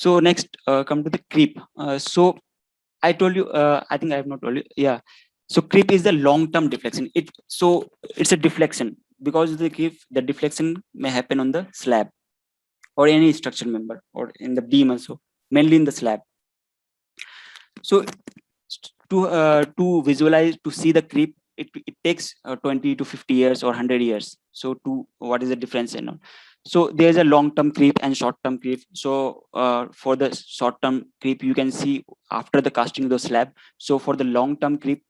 So next, come to the creep. So I told you, I think I have not told you. Yeah. So creep is the long-term deflection. It's a deflection because of the creep. The deflection may happen on the slab or any structure member or in the beam also, mainly in the slab. So to visualize, to see the creep, it takes 20 to 50 years or 100 years. So to what is the difference and all. So there's a long-term creep and short-term creep. So for the short-term creep, you can see after the casting of the slab. So for the long-term creep,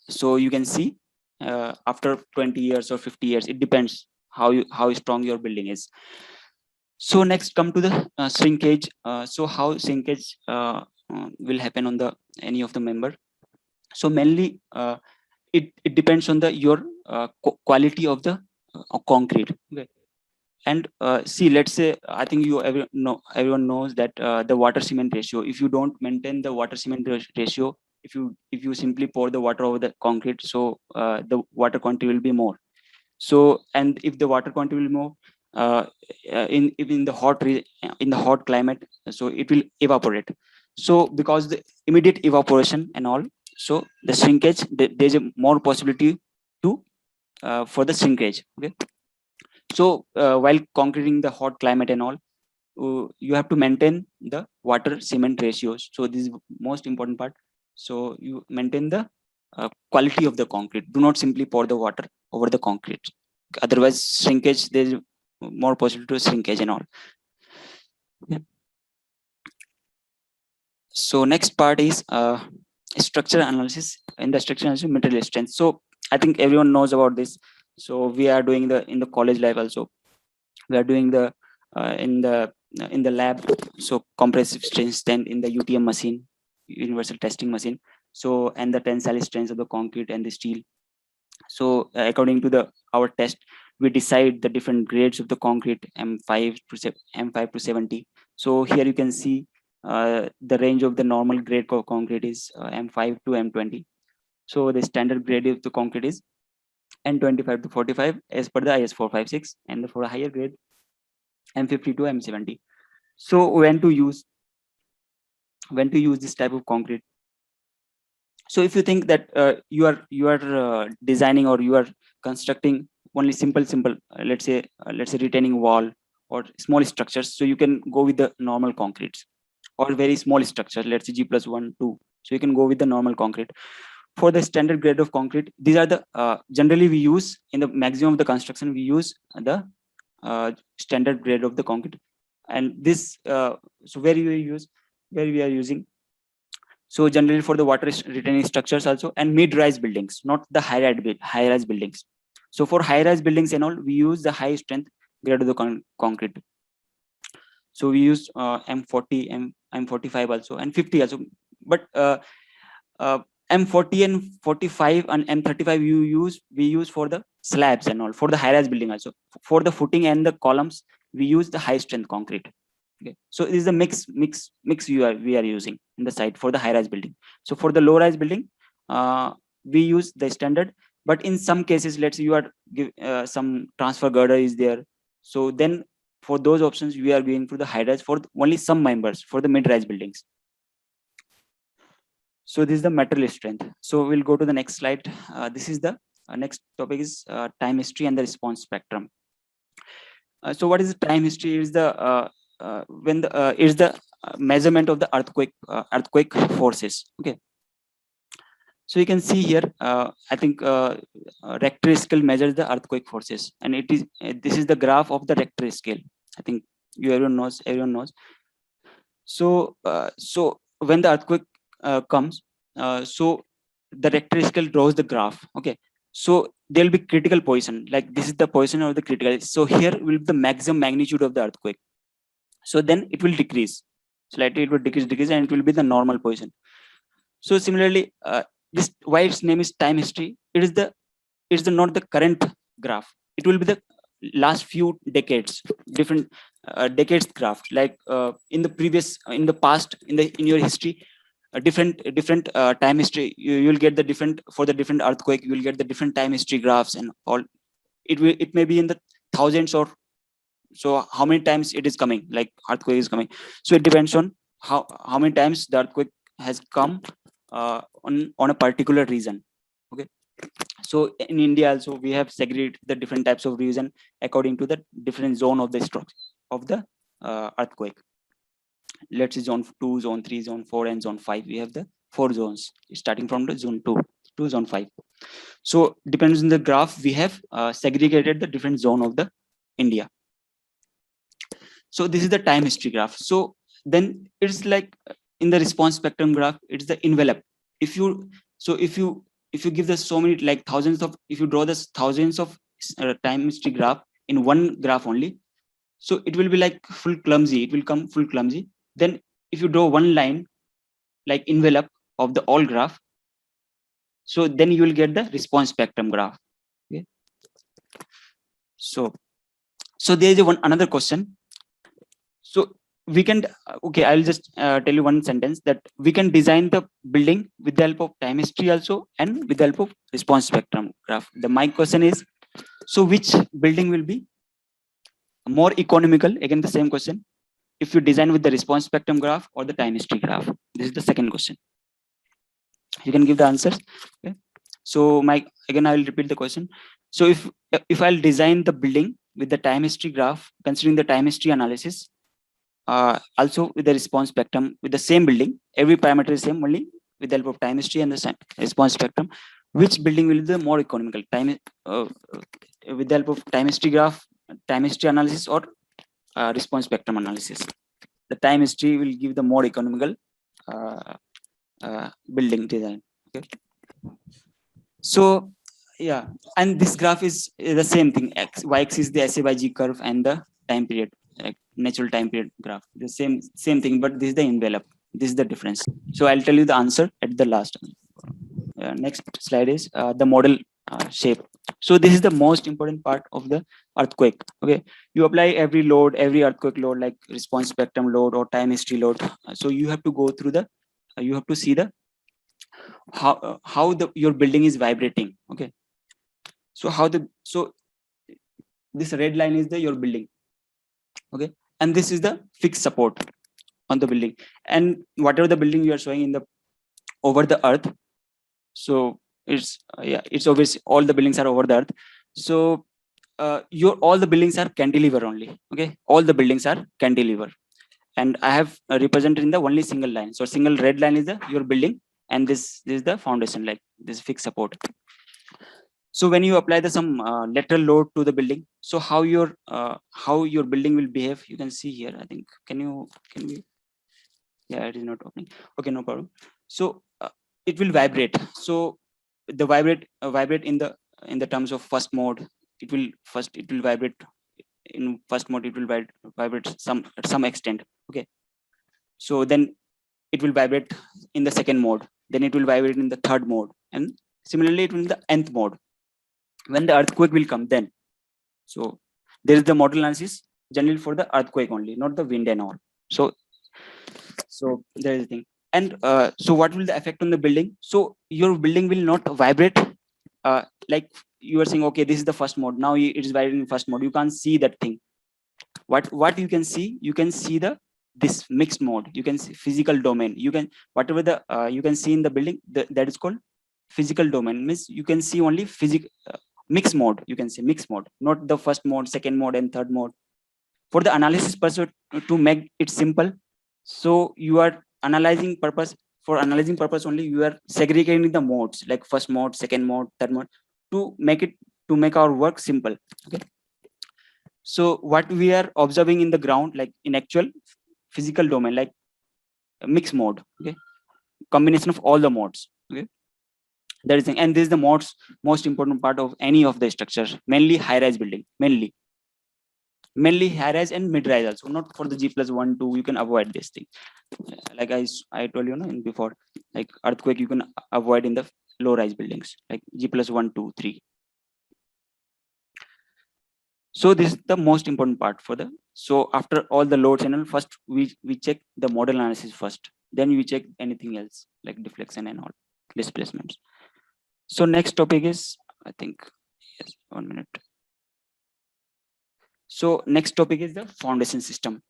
so you can see after 20 years or 50 years, it depends how strong your building is. So next, come to the shrinkage. So how shrinkage will happen on the any of the member. So mainly it depends on the your quality of the concrete. Okay. And see, let's say, I think everyone knows that the water cement ratio, if you don't maintain the water cement ratio, if you simply pour the water over the concrete, so the water quantity will be more. So, and if the water quantity will be more, in the in the hot climate, so it will evaporate. So because the immediate evaporation and all, so the shrinkage, there's a more possibility to for the shrinkage. Okay. So while concreting the hot climate and all, you have to maintain the water cement ratios. So this is most important part. So you maintain the quality of the concrete. Do not simply pour the water over the concrete. Otherwise, shrinkage, there's more possibility to shrinkage and all. Yeah. So next part is structure analysis. In the structure analysis, material strength. So I think everyone knows about this. So we are doing in the college life also. We are doing the in the lab. So compressive strength in the UTM machine, universal testing machine. So and the tensile strength of the concrete and the steel. So according to our test, we decide the different grades of the concrete, M5 to 70. So here you can see the range of the normal grade concrete is M5 to M20. So the standard grade of the concrete is N25 to 45 as per the IS 456, and for a higher grade M50 to M70. So when to use this type of concrete? So if you think that you are designing or you are constructing only simple let's say retaining wall or small structures, so you can go with the normal concretes. Or very small structure, let's say G+1 2, so you can go with the normal concrete. For the standard grade of concrete, these are the generally we use in the maximum of the construction, we use the standard grade of the concrete. And this so where we are using, so generally for the water retaining structures also, and mid-rise buildings, not the high-rise buildings. So for high-rise buildings and all, we use the high strength grade of the concrete. So we use M40, M45 also, and 50 also. But M40 and 45 and M35 we use for the slabs and all, for the high-rise building also. For the footing and the columns, we use the high strength concrete. Okay. So this is the mix we are using in the site for the high-rise building. So for the low-rise building, we use the standard. But in some cases, let's say you are some transfer girder is there. So then for those options, we are going for the high-rise for only some members for the mid-rise buildings. So this is the material strength. So we'll go to the next slide. This is the next topic is time history and the response spectrum. So what is the time history? Is the when the is the measurement of the earthquake forces. Okay. So you can see here, I think Richter scale measures the earthquake forces, and it is this is the graph of the Richter scale. I think everyone knows. So so when the earthquake comes, so the Richter scale draws the graph. Okay. So there will be critical position, like this is the position of the critical. So here will be the maximum magnitude of the earthquake. So then it will decrease slightly, it will decrease, and it will be the normal position. So similarly, this why its name is time history. It's the not the current graph. It will be the last few decades, different decades graph. Like in the past, in your history, different time history. You'll get the different for the different earthquake. You will get the different time history graphs and all. It may be in the thousands or So how many times it is coming, like earthquake is coming. So it depends on how many times the earthquake has come on a particular region. Okay. So in India also we have segregated the different types of region according to the different zone of the stroke of the earthquake. Let's say zone 2, zone 3, zone 4, and zone 5. We have the 4 zones starting from the zone 2 to zone 5. So depends on the graph, we have segregated the different zone of the India. So this is the time history graph. So then it's like in the response spectrum graph, it's the envelope. If you so if you give the so many like thousands of, if you draw this thousands of time history graph in one graph only, so it will be like full clumsy. It will come full clumsy. Then if you draw one line like envelope of the all graph, so then you will get the response spectrum graph. Okay. So there is one another question. So we can okay, I'll just tell you one sentence that we can design the building with the help of time history also and with the help of response spectrum graph. The my question is, so which building will be more economical? Again the same question, if you design with the response spectrum graph or the time history graph. This is the second question. You can give the answers. Okay. So my again I will repeat the question. So if I'll design the building with the time history graph considering the time history analysis, also with the response spectrum with the same building, every parameter is same, only with the help of time history and the response spectrum, which building will be the more economical? With the help of time history graph, time history analysis, or response spectrum analysis. The time history will give the more economical uh, building design. Okay. So yeah, and this graph is the same thing. Y-axis is the SA by G curve and the time period, like natural time period graph. The same thing, but this is the envelope. This is the difference. So I'll tell you the answer at the last. Next slide is the model shape. So this is the most important part of the earthquake. Okay, you apply every load, every earthquake load, like response spectrum load or time history load. So you have to go through the, you have to see the how the your building is vibrating. Okay, so so this red line is the your building. Okay, and this is the fixed support on the building, and whatever the building you are showing in the over the earth, so it's yeah, it's obvious all the buildings are over the earth. So your all the buildings are cantilever only. Okay, all the buildings are cantilever, and I have represented in the only single line. So single red line is the your building, and this is the foundation, like this fixed support. So when you apply the some lateral load to the building, so how your building will behave, you can see here. I think can we, yeah, it is not opening. Okay, no problem. So it will vibrate. So the vibrate in the terms of first mode. It will vibrate in first mode. It will vibrate some at some extent. Okay. So then it will vibrate in the second mode. Then it will vibrate in the third mode, and similarly it will in the nth mode. When the earthquake will come, then so there is the model analysis generally for the earthquake only, not the wind and all. So there is a thing. And so what will the effect on the building? So your building will not vibrate like you are saying, okay, this is the first mode. Now it is vibrating in first mode. You can't see that thing. What you can see? You can see the this mixed mode. You can see physical domain. You can whatever the you can see in the building, that is called physical domain. Means you can see only physical mixed mode. You can say mixed mode, not the first mode, second mode, and third mode. For the analysis purpose, to make it simple, so you are analyzing purpose, for analyzing purpose only, you are segregating the modes like first mode, second mode, third mode, to make it, to make our work simple. Okay. So what we are observing in the ground, like in actual physical domain, like a mixed mode. Okay, combination of all the modes. Okay, that is thing. And this is the most important part of any of the structures, mainly high rise building, mainly high rise and mid rise also, not for the G+1 2. You can avoid this thing, like I told you, in before, like earthquake you can avoid in the low rise buildings like G+1 2 3. So this is the most important part for the, so after all the loads and all, first we check the model analysis first, then we check anything else like deflection and all displacements. So next topic is, I think, yes, 1 minute. So next topic is the foundation system.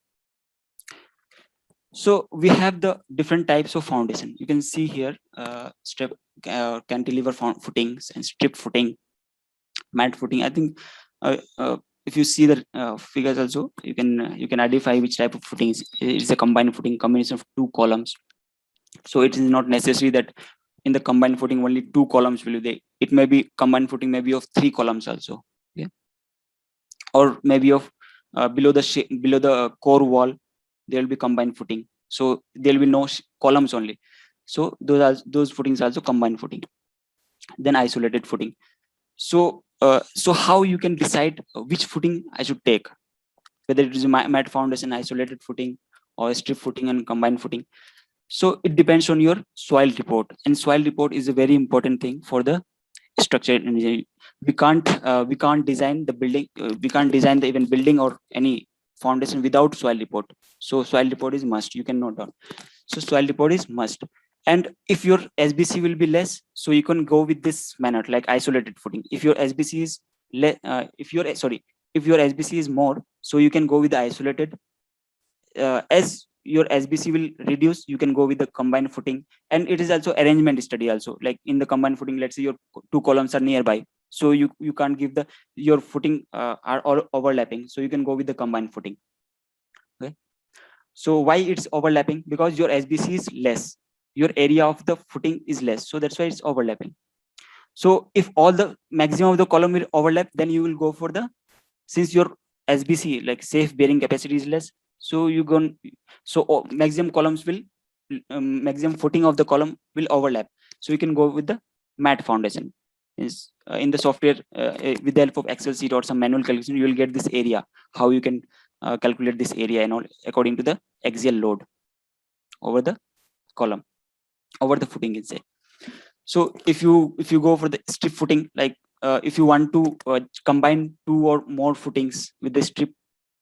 So we have the different types of foundation. You can see here strip cantilever footings and strip footing, mat footing. I think if you see the figures also, you can identify which type of footings. It's a combined footing, combination of two columns. So it is not necessary that in the combined footing only two columns will be there. It may be combined footing maybe of three columns also. Yeah. Or maybe of below the core wall there will be combined footing, so there will be no columns only, so those footings are also combined footing. Then isolated footing. So how you can decide which footing I should take, whether it is a mat foundation, isolated footing, or strip footing and combined footing. So it depends on your soil report, and soil report is a very important thing for the structural engineering. We can't design the building, we can't design the even building or any foundation without soil report. So soil report is must, you can note down. So soil report is must. And if your SBC will be less, so you can go with this manner like isolated footing. If your SBC is if your SBC is more, so you can go with the isolated. As your SBC will reduce, you can go with the combined footing. And it is also arrangement study also, like in the combined footing, let's say your two columns are nearby, so you can't give the your footing are all overlapping, so you can go with the combined footing. Okay, so why it's overlapping? Because your SBC is less, your area of the footing is less, so that's why it's overlapping. So if all the maximum of the column will overlap, then you will go for the, since your SBC like safe bearing capacity is less, so you go, so maximum columns will maximum footing of the column will overlap, so you can go with the mat foundation. Is in the software with the help of Excel sheet or some manual calculation, you will get this area, how you can calculate this area and all according to the axial load over the column, over the footing is say. So if you go for the strip footing, like if you want to combine two or more footings with the strip,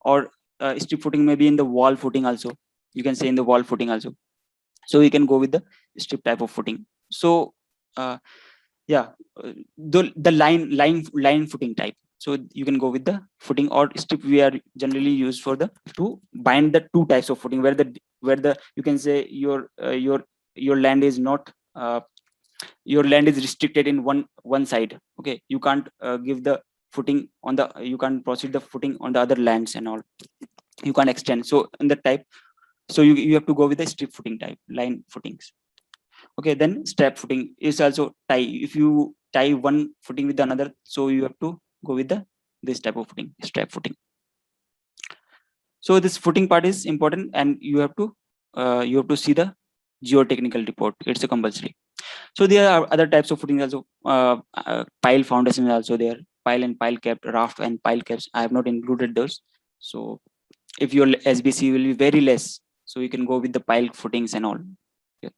or strip footing maybe in the wall footing also, you can say in the wall footing also, so you can go with the strip type of footing. So yeah, the line footing type, so you can go with the footing. Or strip we are generally used for the to bind the two types of footing, where the you can say your land is not your land is restricted in one side. Okay, you can't give the footing on the, you can't proceed the footing on the other lands and all, you can't extend. So in the type, so you have to go with the strip footing type, line footings. Okay, then strap footing is also tie. If you tie one footing with another, so you have to go with the this type of footing, strap footing. So this footing part is important, and you have to see the geotechnical report. It's a compulsory. So there are other types of footing also. Pile foundation is also there. Pile and pile capped, raft and pile caps. I have not included those. So if your SBC will be very less, so you can go with the pile footings and all. Yeah.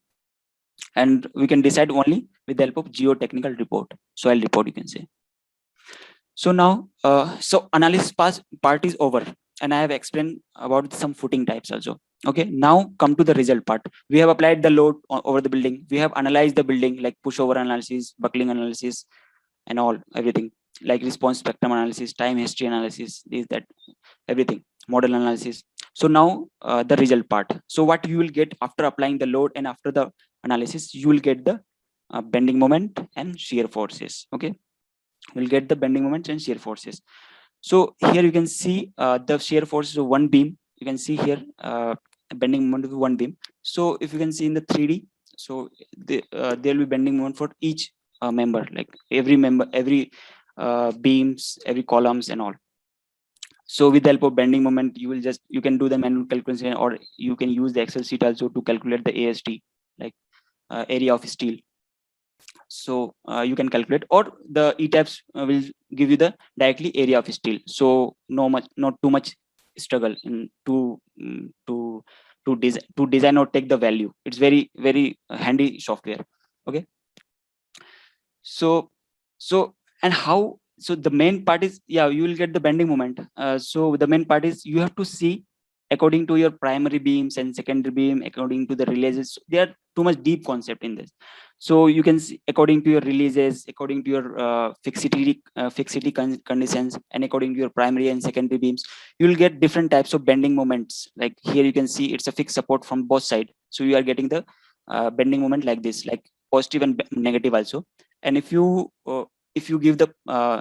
And we can decide only with the help of geotechnical report, soil report, you can say. So now, so analysis part is over, and I have explained about some footing types also. Okay, now come to the result part. We have applied the load over the building. We have analyzed the building, like pushover analysis, buckling analysis, and all everything, like response spectrum analysis, time history analysis, this that everything, model analysis. So now the result part. So what you will get after applying the load and after the analysis, you will get the bending moment and shear forces. Okay, we'll get the bending moments and shear forces. So here you can see the shear forces of one beam. You can see here bending moment of one beam. So if you can see in the 3D, so there will be bending moment for each member, like every member, every beams, every columns and all. So with the help of bending moment, you can do the manual calculation, or you can use the Excel sheet also to calculate the AST, like area of steel. So you can calculate, or the ETABS will give you the directly area of steel. So not too much struggle in to design or take the value. It's very handy software. Okay. So and how, so the main part is, yeah, you will get the bending moment. So the main part is you have to see according to your primary beams and secondary beam, according to the releases. There are too much deep concept in this. So you can see according to your releases, according to your fixity conditions, and according to your primary and secondary beams, you will get different types of bending moments. Like here you can see it's a fixed support from both sides. So you are getting the bending moment like this, like positive and negative also. And if you give the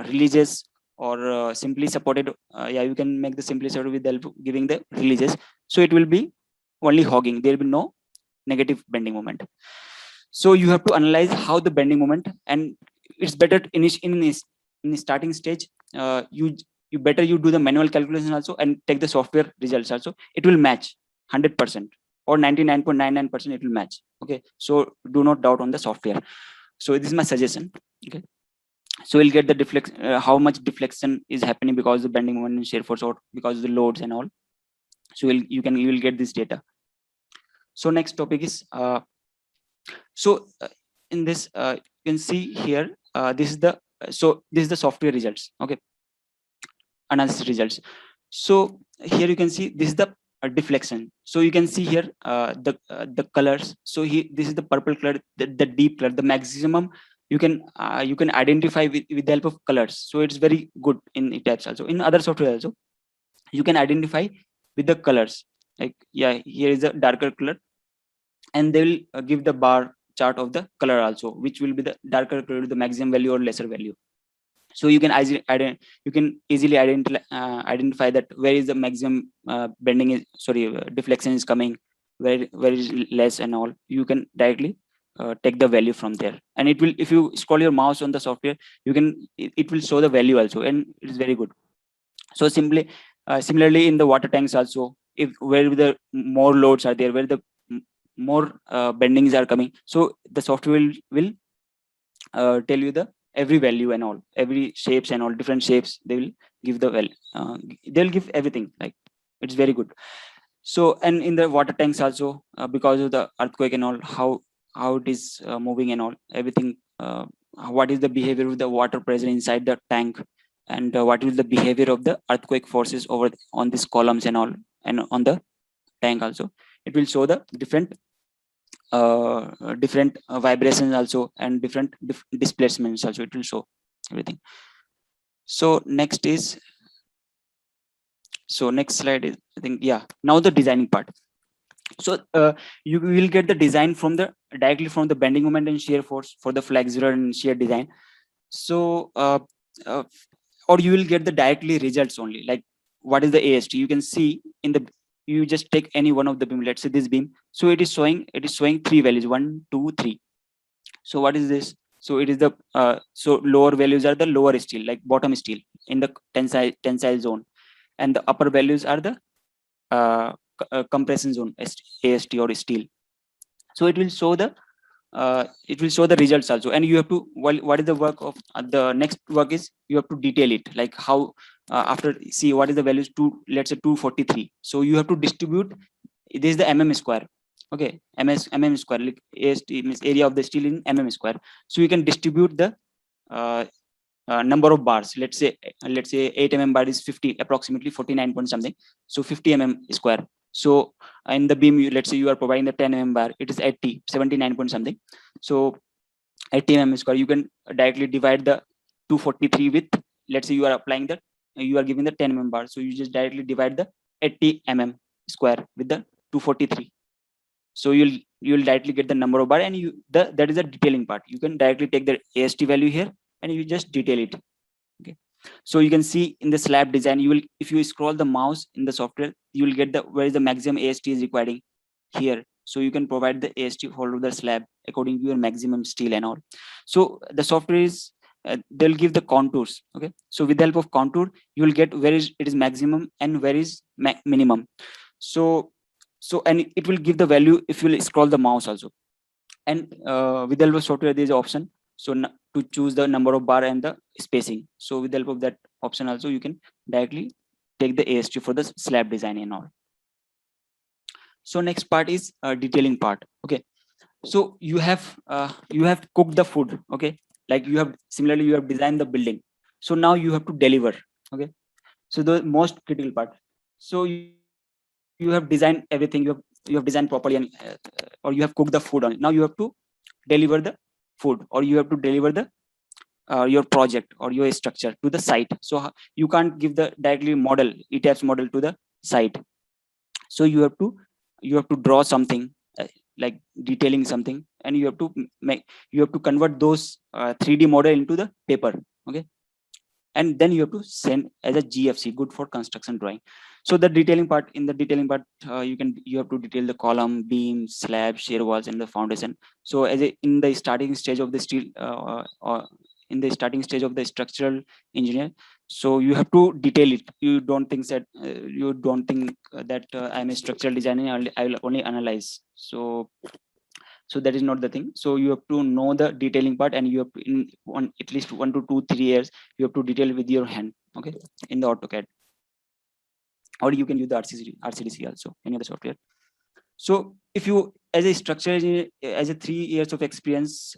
releases or simply supported, yeah, you can make the simply supported with the help of giving the releases. So it will be only hogging. There will be no negative bending moment. So you have to analyze how the bending moment, and it's better in the starting stage. You better you do the manual calculation also and take the software results also. It will match 100% or 99.99%. It will match. Okay, so do not doubt on the software. So this is my suggestion. Okay, so we'll get the deflection, how much deflection is happening because of the bending moment and shear force, or because of the loads and all. So you will get this data. So next topic is so in this you can see here, this is the this is the software results. Okay, analysis results. So here you can see this is the deflection. So you can see here the colors. So here this is the purple color, the deep color, the maximum you can identify with the help of colors. So it's very good in ETABS also. In other software also, you can identify with the colors. Like yeah, here is a darker color, and they will give the bar chart of the color also, which will be the darker color, the maximum value or lesser value. So you can easily identify that where is the maximum bending is, sorry, deflection is coming, where is less and all. You can directly take the value from there, and it will, if you scroll your mouse on the software, you can it will show the value also, and it is very good. So simply similarly in the water tanks also, if where the more loads are there, where the more bendings are coming, so the software will tell you the every value and all, every shapes and all, different shapes they will give the they'll give everything, like it's very good. So and in the water tanks also, because of the earthquake and all, how it is moving and all, everything, what is the behavior of the water pressure inside the tank, and what is the behavior of the earthquake forces over on these columns and all, and on the tank also. It will show the different vibrations also, and different displacements also. It will show everything. So next is, so next slide is, I think, yeah, now the designing part. So you will get the design from the directly from the bending moment and shear force for the flexural and shear design. So uh, or you will get the directly results only, like what is the AST. You can see in the, you just take any one of the beam, let's say this beam. So it is showing three values, 1 2 3. So what is this? So it is the so lower values are the lower steel, like bottom steel in the tensile zone, and the upper values are the compression zone, AST or steel. So it will show the results also. And you have to, what is the work of the next work is, you have to detail it, like how after see what is the values to, let's say 243. So you have to distribute, this is the square. Okay, square, like AST means area of the steel in square. So you can distribute the uh, number of bars. Let's say 8 bar is 50, approximately 49 point something. So 50 square. So in the beam, let's say you are providing the 10 bar, it is 80, 79 point something. So 80 square, you can directly divide the 243 with, let's say you are applying that, you are giving the 10 bar. So you just directly divide the 80 square with the 243. So you'll directly get the number of bar, and that is the detailing part. You can directly take the AST value here and you just detail it. Okay, so you can see in the slab design, you will, if you scroll the mouse in the software, you will get the where is the maximum AST is requiring here. So you can provide the AST for the slab according to your maximum steel and all. So the software is they'll give the contours. Okay, so with the help of contour, you will get where is it is maximum and where is minimum. So and it will give the value if you will scroll the mouse also. And with the help of software, there is an option, so to choose the number of bar and the spacing. So with the help of that option also, you can directly take the AST for the slab design and all. So next part is detailing part. Okay, so you have cooked the food. Okay, like you have, similarly you have designed the building. So now you have to deliver. Okay, so the most critical part. So you have designed everything, you have designed properly, and or you have cooked the food on it. Now you have to deliver the food, or you have to deliver the your project or your structure to the site. So you can't give the directly model, ETABS model to the site. So you have to draw something, like detailing something, and you have to convert those 3D model into the paper. Okay, and then you have to send as a GFC, good for construction drawing. So the detailing part, in the detailing part, you have to detail the column, beam, slab, shear walls, and the foundation. So in the starting stage of the steel, or in the starting stage of the structural engineer, so you have to detail it. You don't think that I'm a structural designer, I'll only analyze. So that is not the thing. So you have to know the detailing part, and you have to, in one at least 1 to 2 3 years, you have to detail with your hand, okay, in the AutoCAD, or you can use the RCDC also, any other software. So if you, as a structural engineer, as a 3 years of experience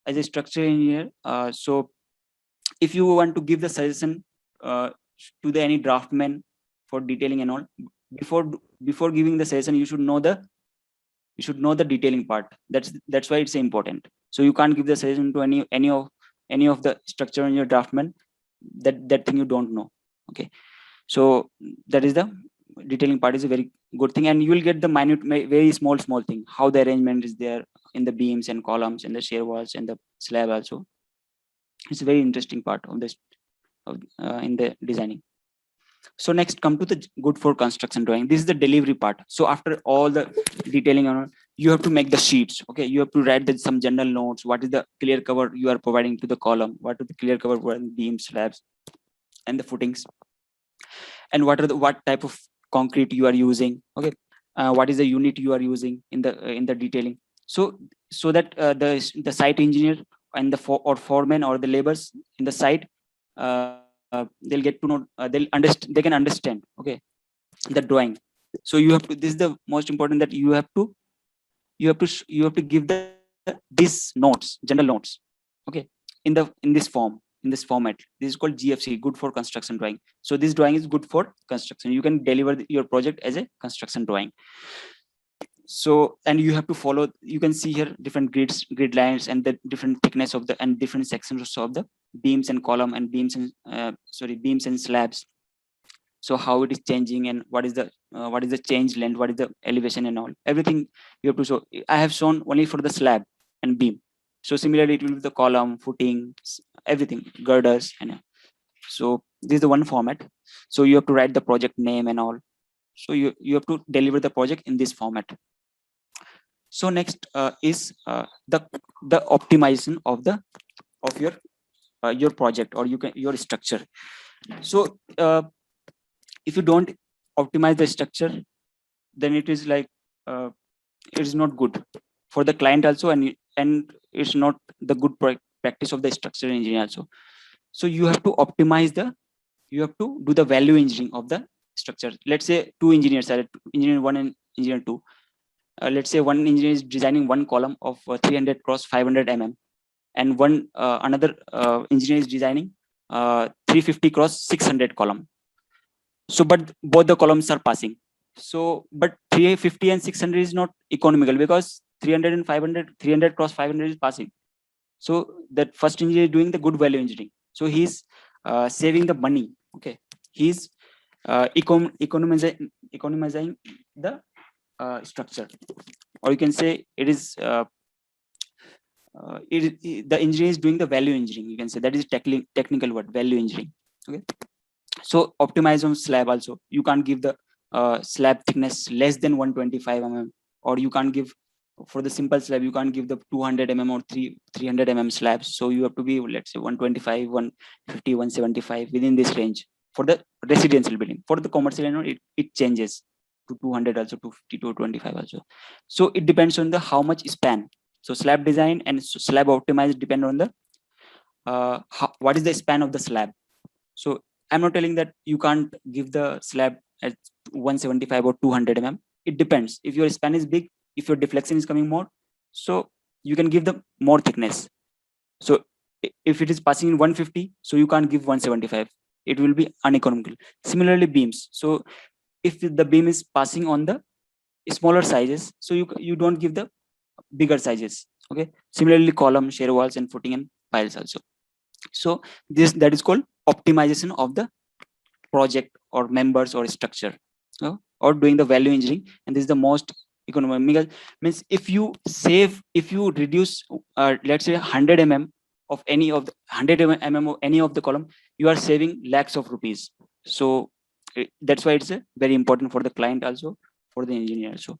as a structural engineer, so if you want to give the suggestion to the any draftman for detailing and all, before before giving the suggestion, you should know the detailing part. That's why it's important. So you can't give the suggestion to any of the structure in your draftman, that thing you don't know. Okay, so that is the detailing part is a very good thing, and you will get the minute, very small thing, how the arrangement is there in the beams and columns and the shear walls and the slab also. It's a very interesting part of this, in the designing. So next, come to the good for construction drawing. This is the delivery part. So after all the detailing on, you have to make the sheets. Okay, you have to write some general notes. What is the clear cover you are providing to the column? What is the clear cover for the beams, slabs, and the footings? And what type of concrete you are using? Okay, what is the unit you are using in the detailing? So that the site engineer and the foreman or the laborers in the site, they'll get to know, they can understand, okay, the drawing. So you have to, this is the most important, that you have to give these notes, general notes, okay, in this format. This is called GFC, good for construction drawing. So this drawing is good for construction. You can deliver your project as a construction drawing. So, and you have to follow, you can see here different grid lines and the different thickness of the, and different sections of the beams and column, and beams and beams and slabs. So how it is changing, and what is the change length, what is the elevation and all, everything you have to show. I have shown only for the slab and beam. So similarly it will be the column, footing, everything, girders, and so this is the one format. So you have to write the project name and all. So you have to deliver the project in this format. So next is the optimization of your project, or your structure. So if you don't optimize the structure, then it is like, it is not good for the client also, and it's not the good practice of the structural engineer also. So you have to optimize you have to do the value engineering of the structure. Let's say two engineers are, engineer one and engineer two. Let's say one engineer is designing one column of 300 cross 500 and another engineer is designing 350 cross 600 column. So but both the columns are passing. So but 350 and 600 is not economical, because 300 and 500, 300 cross 500 is passing. So that first engineer is doing the good value engineering, so he's saving the money. Okay, he's economizing the structure, or you can say it is the engineer is doing the value engineering. You can say that is technical word, value engineering. Okay, so optimize on slab also. You can't give the slab thickness less than 125 or you can't give, for the simple slab you can't give the 200 or 300 slabs. So you have to be, let's say, 125, 150, 175, within this range for the residential building. For the commercial, it changes to 200 also, 250 to 25 also. So it depends on the how much span. So slab design and slab optimized depend on the what is the span of the slab. So I'm not telling that you can't give the slab at 175 or 200 It depends. If your span is big, if your deflection is coming more, so you can give the more thickness. So if it is passing in 150, so you can't give 175. It will be uneconomical. Similarly, beams. So if the beam is passing on the smaller sizes, so you don't give the bigger sizes. Okay. Similarly, column, share walls, and footing and piles also. So that is called optimization of the project or members or structure, or doing the value engineering. And this is the most economical. Means if you reduce, let's say 100 of any of the 100 of any of the column, you are saving lakhs of rupees. So that's why it's very important for the client also, for the engineer also.